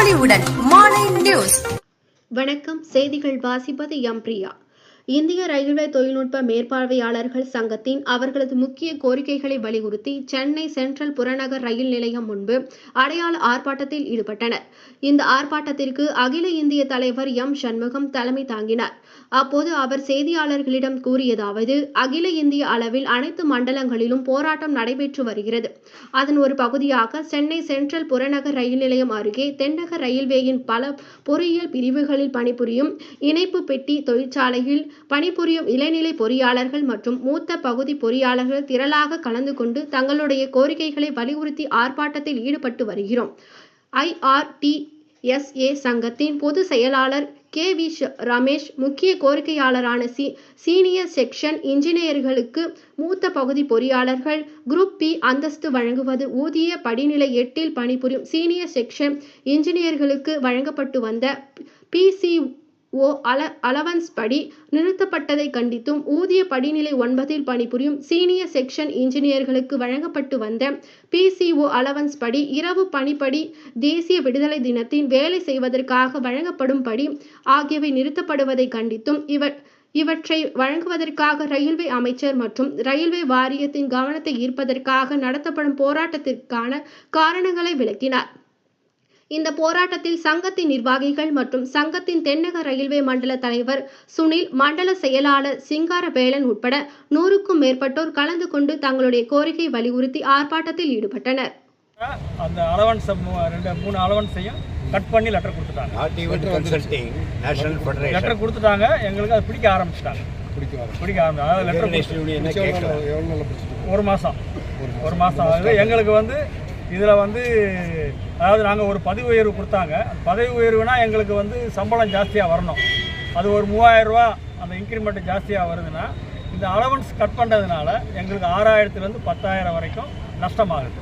பொலிவுடன் morning news. வணக்கம். செய்திகள் வாசிப்பது எம் பிரியா. இந்திய ரயில்வே தொழில்நுட்ப மேற்பார்வையாளர்கள் சங்கத்தின் அவர்களது முக்கிய கோரிக்கைகளை வலியுறுத்தி சென்னை சென்ட்ரல் புறநகர் ரயில் நிலையம் முன்பு அடையாள ஆர்ப்பாட்டத்தில் ஈடுபட்டனர். இந்த ஆர்ப்பாட்டத்திற்கு அகில இந்திய தலைவர் எம் சண்முகம் தலைமை தாங்கினார். அப்போது அவர் செய்தியாளர்களிடம் கூறியதாவது: அகில இந்திய அளவில் அனைத்து மண்டலங்களிலும் போராட்டம் நடைபெற்று வருகிறது. அதன் ஒரு பகுதியாக சென்னை சென்ட்ரல் புறநகர் ரயில் நிலையம் அருகே தென்னக ரயில்வேயின் பல பொறியியல் பிரிவுகளில் பணிபுரியும் இணைப்பு பெட்டி தொழிற்சாலையில் பணிபுரியும் இளநிலை பொறியாளர்கள் மற்றும் மூத்த பகுதி பொறியாளர்கள் திரளாக கலந்து கொண்டு தங்களுடைய கோரிக்கைகளை வலியுறுத்தி ஆர்ப்பாட்டத்தில் ஈடுபட்டு வருகிறோம். IRTSA சங்கத்தின் பொதுச் செயலாளர் KV ரமேஷ், முக்கிய கோரிக்கையாளரான சீனியர் செக்ஷன் இன்ஜினியர்களுக்கு மூத்த பகுதி பொறியாளர்கள் குரூப் B அந்தஸ்து வழங்குவது, ஊதிய படிநிலை 8 பணிபுரியும் சீனியர் செக்ஷன் இன்ஜினியர்களுக்கு வழங்கப்பட்டு வந்த PCO அலவன்ஸ் படி நிறுத்தப்பட்டதை கண்டித்தும், ஊதிய படிநிலை 9 பணிபுரியும் சீனியர் செக்ஷன் இன்ஜினியர்களுக்கு வழங்கப்பட்டு வந்த PCO அலவன்ஸ் படி இரவு பணிப்படி தேசிய விடுதலை தினத்தின் வேலை செய்வதற்காக வழங்கப்படும் படி ஆகியவை நிறுத்தப்படுவதை கண்டித்தும், இவற்றை வழங்குவதற்காக ரயில்வே அமைச்சர் மற்றும் ரயில்வே வாரியத்தின் கவனத்தை ஈர்ப்பதற்காக நடத்தப்படும் போராட்டத்திற்கான காரணங்களை விளக்கினார். இந்த போராட்டத்தில் சங்கத்தின் நிர்வாகிகள் மற்றும் சங்கத்தின் தென்னக ரயில்வே மண்டல தலைவர் சுனில், மண்டல செயலாளர் சிங்காரவேலன் உட்பட 100க்கும் மேற்பட்டோர் கலந்து கொண்டு தங்களுடைய கோரிக்கை வலியுறுத்தி ஆர்ப்பாட்டத்தில் ஈடுபட்டனர். அந்த அலவன்ஸ் 3 அலவன்ஸையும் கட் பண்ணி லெட்டர் கொடுத்துட்டாங்க. லெட்டர் கொடுத்துட்டாங்க. எங்களுக்கு அது பிடிக்க ஆரம்பிச்சிட்டாங்க. அதாவது லெட்டர் ஒரு மாதம் ஆகுது. எங்களுக்கு இதில் அதாவது நாங்கள் ஒரு பதவி உயர்வு கொடுத்தாங்க. பதவி உயர்வுனா எங்களுக்கு சம்பளம் ஜாஸ்தியாக வரணும். அது ஒரு 3000 ரூபா அந்த இன்க்ரிமெண்ட் ஜாஸ்தியாக வருதுன்னா, இந்த அலவன்ஸ் கட் பண்ணுறதுனால எங்களுக்கு 6000லேருந்து 10,000 வரைக்கும் நஷ்டமாகுது.